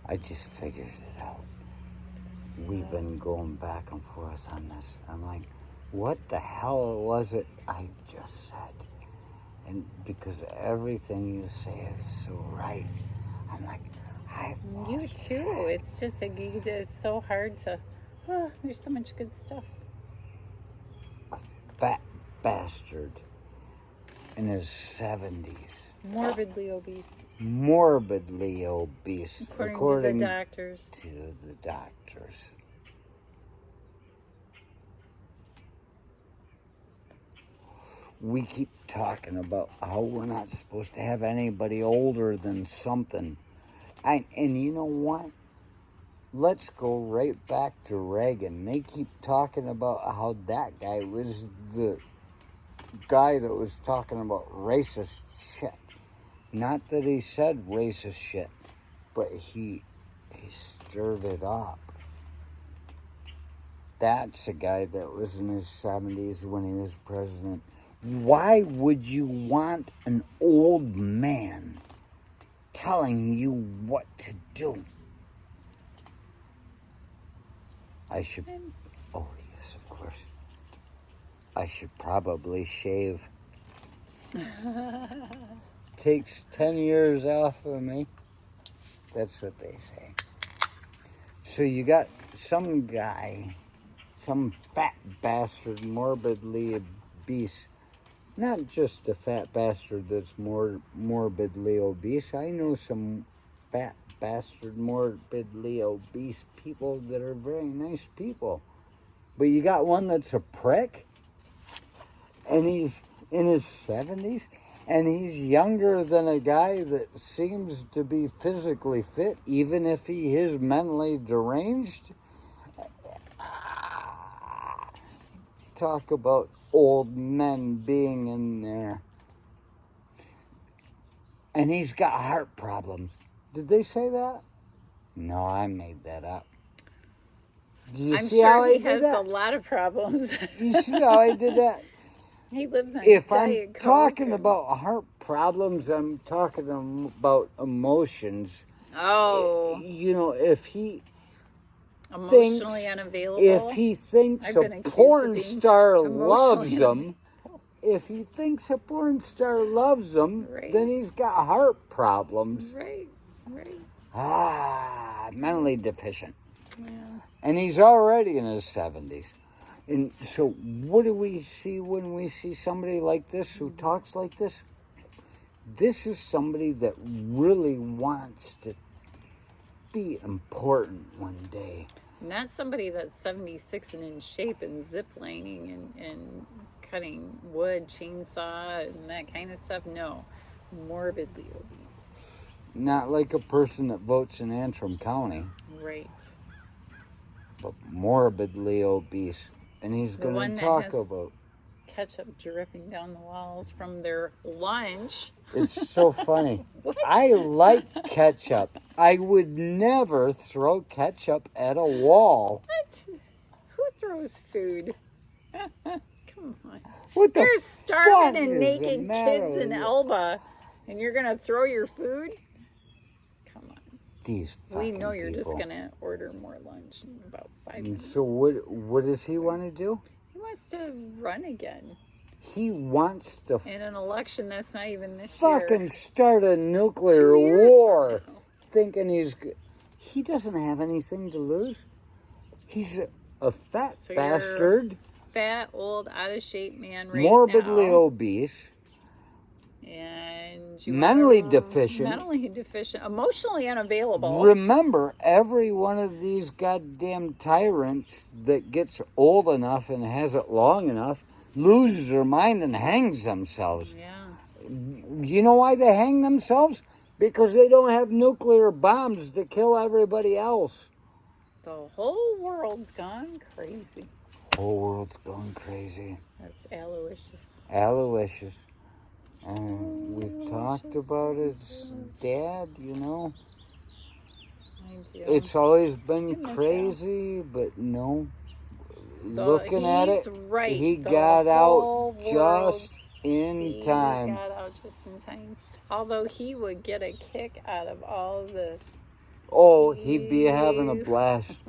I just figured it out. We've been going back and forth on this. I'm like, what the hell was it I just said? And because everything you say is so right, I'm like, I've lost You too. track. It's just it's so hard to. Oh, there's so much good stuff. A fat bastard in his 70s. Morbidly obese. Morbidly obese. According to the doctors. To the doctors. We keep talking about how we're not supposed to have anybody older than something. And you know what? Let's go right back to Reagan. They keep talking about how that guy was the guy that was talking about racist shit. Not that he said racist shit, but he stirred it up. That's a guy that was in his 70s when he was president. Why would you want an old man telling you what to do? I should... Oh, yes, of course. I should probably shave. Takes 10 years off of me. That's what they say. So you got some guy, some fat bastard, morbidly obese. Not just a fat bastard that's morbidly obese. I know some fat bastard, morbidly obese people that are very nice people. But you got one that's a prick, and he's in his 70s, and he's younger than a guy that seems to be physically fit, even if he is mentally deranged. Talk about old men being in there. And he's got heart problems. Did they say that? No, I made that up. I'm sure he has a lot of problems. You see how I did that? He lives on If Diet I'm Coke talking about heart problems, I'm talking about emotions. Oh. You know, if he... Emotionally unavailable. If he thinks a porn star loves him, if he thinks a porn star loves him, right, then he's got heart problems. Right. Mentally deficient. Yeah. And he's already in his 70s. And so what do we see when we see somebody like this who talks like this? This is somebody that really wants to be important one day. Not somebody that's 76 and in shape and ziplining and cutting wood, chainsaw, and that kind of stuff. No, morbidly obese. Not like a person that votes in Antrim County. Right. But morbidly obese. And he's going to talk about ketchup dripping down the walls from their lunch. It's so funny. I like ketchup. I would never throw ketchup at a wall. What? Who throws food? Come on. What the You're starving and naked kids in Elba, and you're going to throw your food? Come on. These we know you're people. Just going to order more lunch in about 5 minutes. So what does he want to do? He wants to run again. He wants to... In an election that's not even this fucking year. Start a nuclear war. Thinking he's... He doesn't have anything to lose. He's a fat bastard. Fat, old, out of shape man right morbidly now. obese. And mentally deficient. Mentally deficient. Emotionally unavailable. Remember, every one of these goddamn tyrants that gets old enough and has it long enough loses their mind and hangs themselves. Yeah. You know why they hang themselves? Because they don't have nuclear bombs to kill everybody else. The whole world's gone crazy. Whole world's gone crazy. That's Aloysius. Aloysius. And we've talked about his dad, you know. I do. It's always been crazy, but no. Looking at it, right. he got out just in time. He got out just in time. Although he would get a kick out of all this Oh, he'd be having a blast.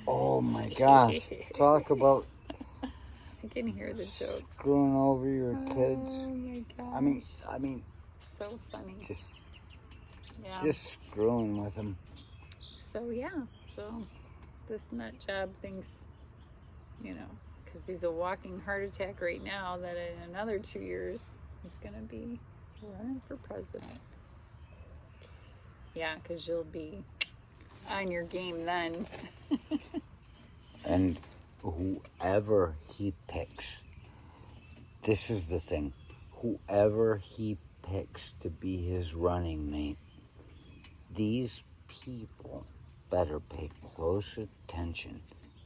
Oh my gosh. Talk about I can hear the jokes. screwing over your kids. Oh my gosh. I mean, so funny. Just screwing with them. So yeah, so this nut job thinks, because he's a walking heart attack right now, that in another 2 years he's gonna be running for president. Yeah, because you'll be on your game then. And whoever he picks, this is the thing, whoever he picks to be his running mate, these people better pay close attention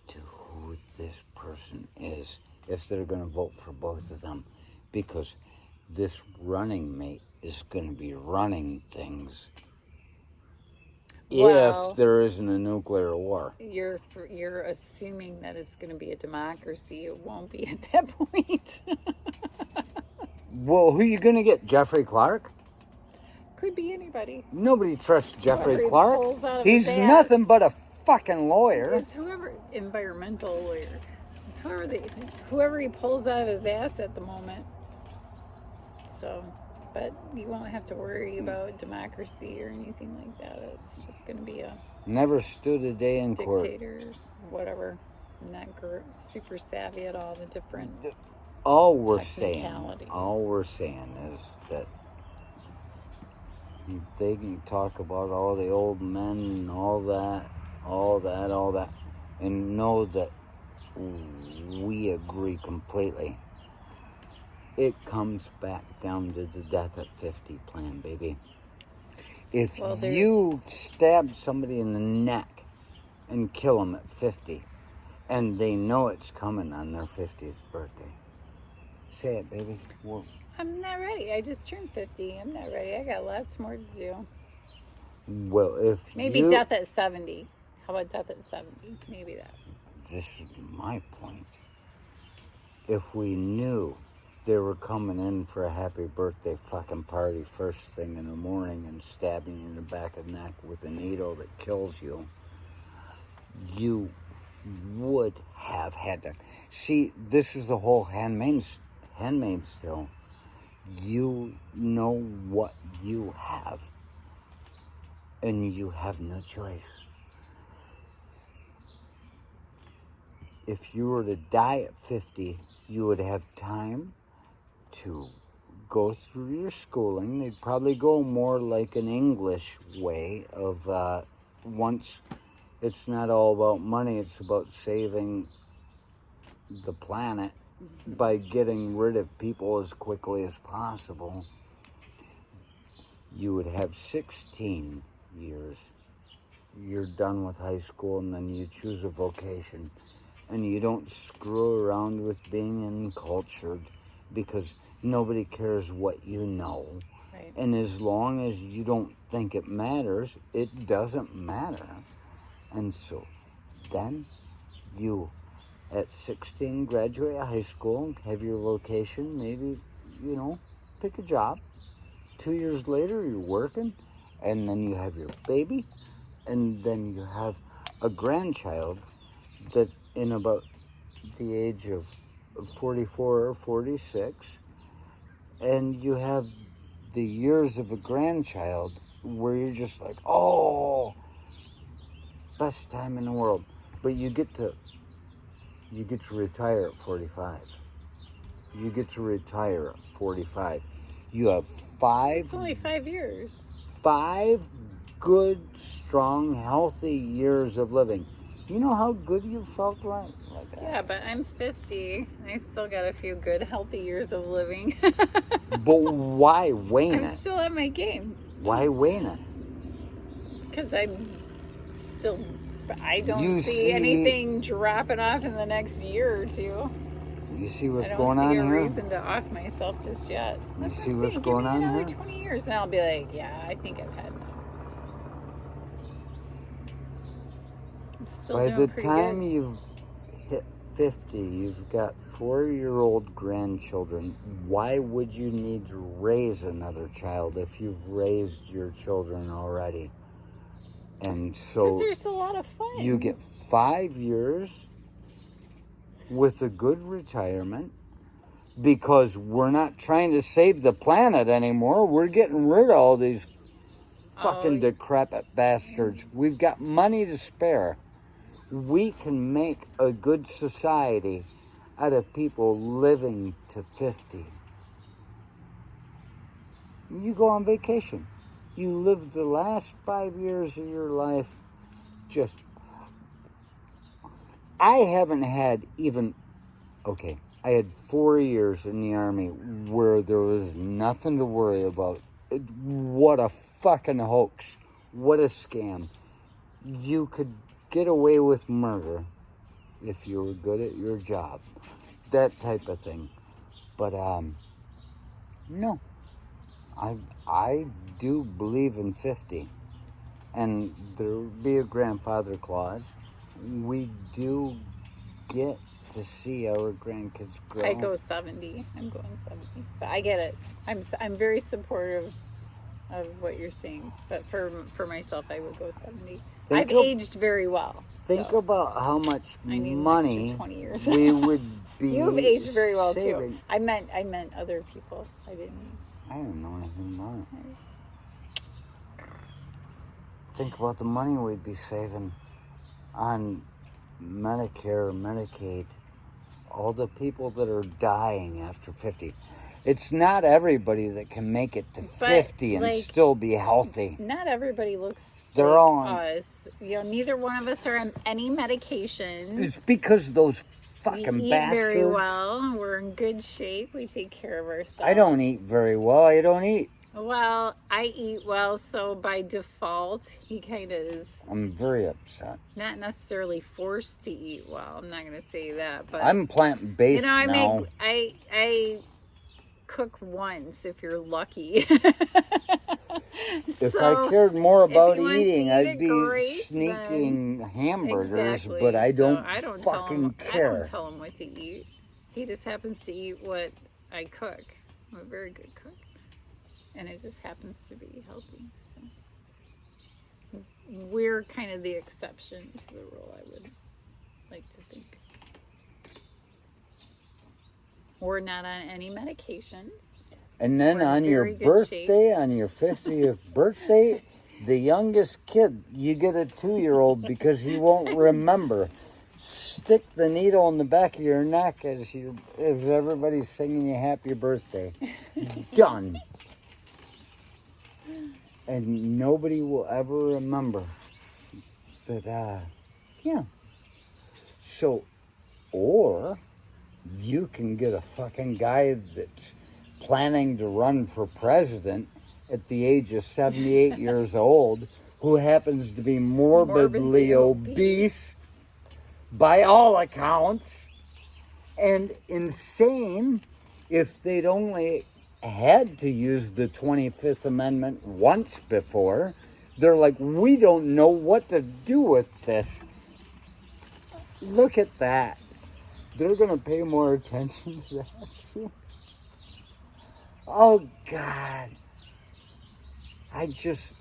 to who this person is if they're going to vote for both of them, because this running mate is going to be running things if there isn't a nuclear war. You're assuming that it's going to be a democracy. It won't be at that point. Well, who are you going to get? Jeffrey Clark? Could be anybody. Nobody trusts Jeffrey Whoever Clark. pulls out of He's his ass. nothing but a fucking lawyer. It's whoever, environmental lawyer. It's whoever he pulls out of his ass at the moment. So, but you won't have to worry about democracy or anything like that. It's just going to be a Never stood a day in court. dictator, whatever. I'm not super savvy at all the different All we're saying is that they can talk about all the old men and all that, and know that we agree completely. It comes back down to the death at 50 plan, baby. If you stab somebody in the neck and kill them at 50, and they know it's coming on their 50th birthday, say it, baby. Well, I'm not ready. I just turned 50. I'm not ready. I got lots more to do. Well, if Maybe death at 70. How about death at 70? Maybe that. This is my point. If we knew they were coming in for a happy birthday fucking party first thing in the morning and stabbing you in the back of the neck with a needle that kills you, you would have had to. See, this is the whole Handmaid's Tale. You know what you have, and you have no choice. If you were to die at 50, you would have time to go through your schooling. They'd probably go more like an English way of once it's not all about money, it's about saving the planet by getting rid of people as quickly as possible. You would have 16 years. You're done with high school, and then you choose a vocation. And you don't screw around with being uncultured, because nobody cares what you know. Right. And as long as you don't think it matters, it doesn't matter. And so then you, at 16, graduate high school, have your vocation, maybe, pick a job. 2 years later, you're working, and then you have your baby, and then you have a grandchild that in about the age of 44 or 46, and you have the years of a grandchild where you're just like, oh, best time in the world. But you get to retire at 45. You get to retire at 45. You have It's only 5 years. 5 good, strong, healthy years of living. You know how good you felt like that? Yeah, but I'm 50. I still got a few good, healthy years of living. But why wane it? I'm still at my game. Why wane it? Because I don't see anything dropping off in the next year or two. You see what's I going don't on see a here? reason to off myself just yet. You That's see what I'm what's saying. going on Give me another here? 20 years and I'll be like, yeah, I think I've had enough. I'm still By doing the pretty time good. you've hit 50, you've got 4-year-old grandchildren. Why would you need to raise another child if you've raised your children already? And Because so there's a lot of fun. you get 5 years with a good retirement, because we're not trying to save the planet anymore. We're getting rid of all these fucking decrepit bastards. We've got money to spare. We can make a good society out of people living to 50. You go on vacation. You live the last 5 years of your life just... I haven't had even... Okay, I had 4 years in the Army where there was nothing to worry about. What a fucking hoax. What a scam. You could get away with murder if you were good at your job. That type of thing. But, no. I do believe in 50. And there would be a grandfather clause. We do get to see our grandkids grow. I go 70. I'm going 70. But I get it. I'm very supportive of what you're saying. But for myself, I would go 70. I've aged very well. Think about how much money 20 years. we would be You've aged very well saving. too. I meant other people. I didn't know anything about it. Think about the money we'd be saving on Medicare, Medicaid, all the people that are dying after 50. It's not everybody that can make it to 50 and still be healthy. Not everybody looks They're like all us. Neither one of us are on any medications. It's because those fucking we eat bastards. very well. We're in good shape. We take care of ourselves. I don't eat very well. I don't eat. Well, I eat well, so by default, he kind of is. I'm very upset. Not necessarily forced to eat well. I'm not going to say that, but I'm plant-based now. I cook once if you're lucky. If I cared more about eating, I'd be great, sneaking hamburgers, exactly. but I don't, I don't fucking care. I don't tell him what to eat. He just happens to eat what I cook. I'm a very good cook. And it just happens to be healthy. So we're kind of the exception to the rule, I would like to think. We're not on any medications. And then on your birthday, on your 50th birthday, the youngest kid, you get a 2-year-old because he won't remember. Stick the needle in the back of your neck as everybody's singing you happy birthday. Done. And nobody will ever remember that, yeah. So, or you can get a fucking guy that's planning to run for president at the age of 78 years old, who happens to be morbidly obese by all accounts, and insane if they'd only had to use the 25th Amendment once before. They're like, we don't know what to do with this. Look at that. They're going to pay more attention to that soon. Oh, God. I just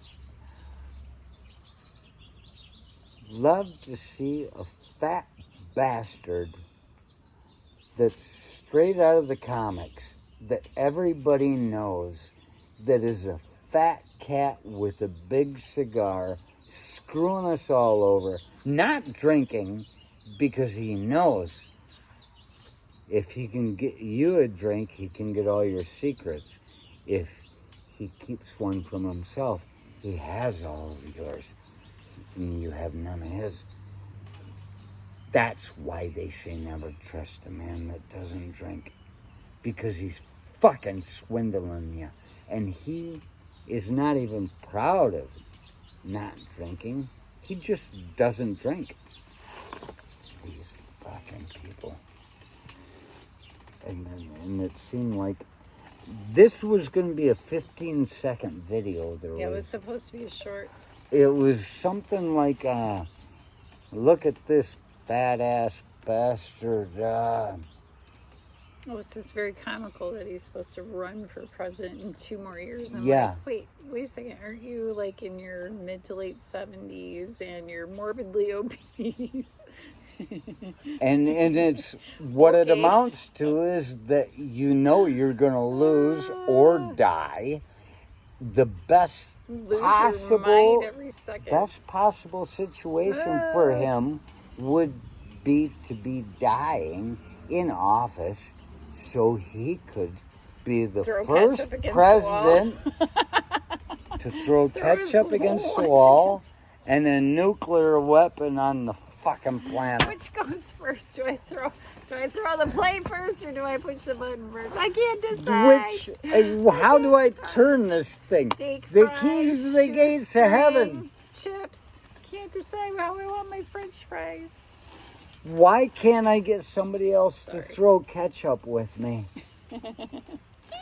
love to see a fat bastard that's straight out of the comics, that everybody knows, that is a fat cat with a big cigar, screwing us all over, not drinking, because he knows if he can get you a drink, he can get all your secrets. If he keeps one from himself, he has all of yours, and you have none of his. That's why they say never trust a man that doesn't drink, because he's fucking swindling you. And he is not even proud of not drinking. He just doesn't drink. These fucking people. And it seemed like this was going to be a 15-second video. It was supposed to be a short. It was something like, look at this fat-ass bastard. Oh, it's just very comical that he's supposed to run for president in 2 more years. And I'm Yeah. like, wait a second. Aren't you like in your mid to late 70s and you're morbidly obese? And it's what it Okay. amounts to is that you know you're going to lose or die. The best Lose your possible mind every second. situation for him would be to be dying in office so he could be the Throw first ketchup against president to throw Throw his ketchup against the lunch wall and a nuclear weapon on the fucking planet. Which goes first? Do I throw the plate first or do I push the button first? I can't decide. How do I turn this thing? Steak The fries, keys to the gates of heaven. Chips. Can't decide how I want my French fries. Why can't I get somebody else to throw ketchup with me?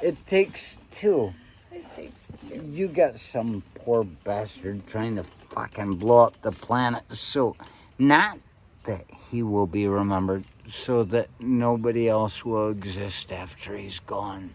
It takes two. It takes 2. You got some poor bastard trying to fucking blow up the planet. So, not that he will be remembered, so that nobody else will exist after he's gone.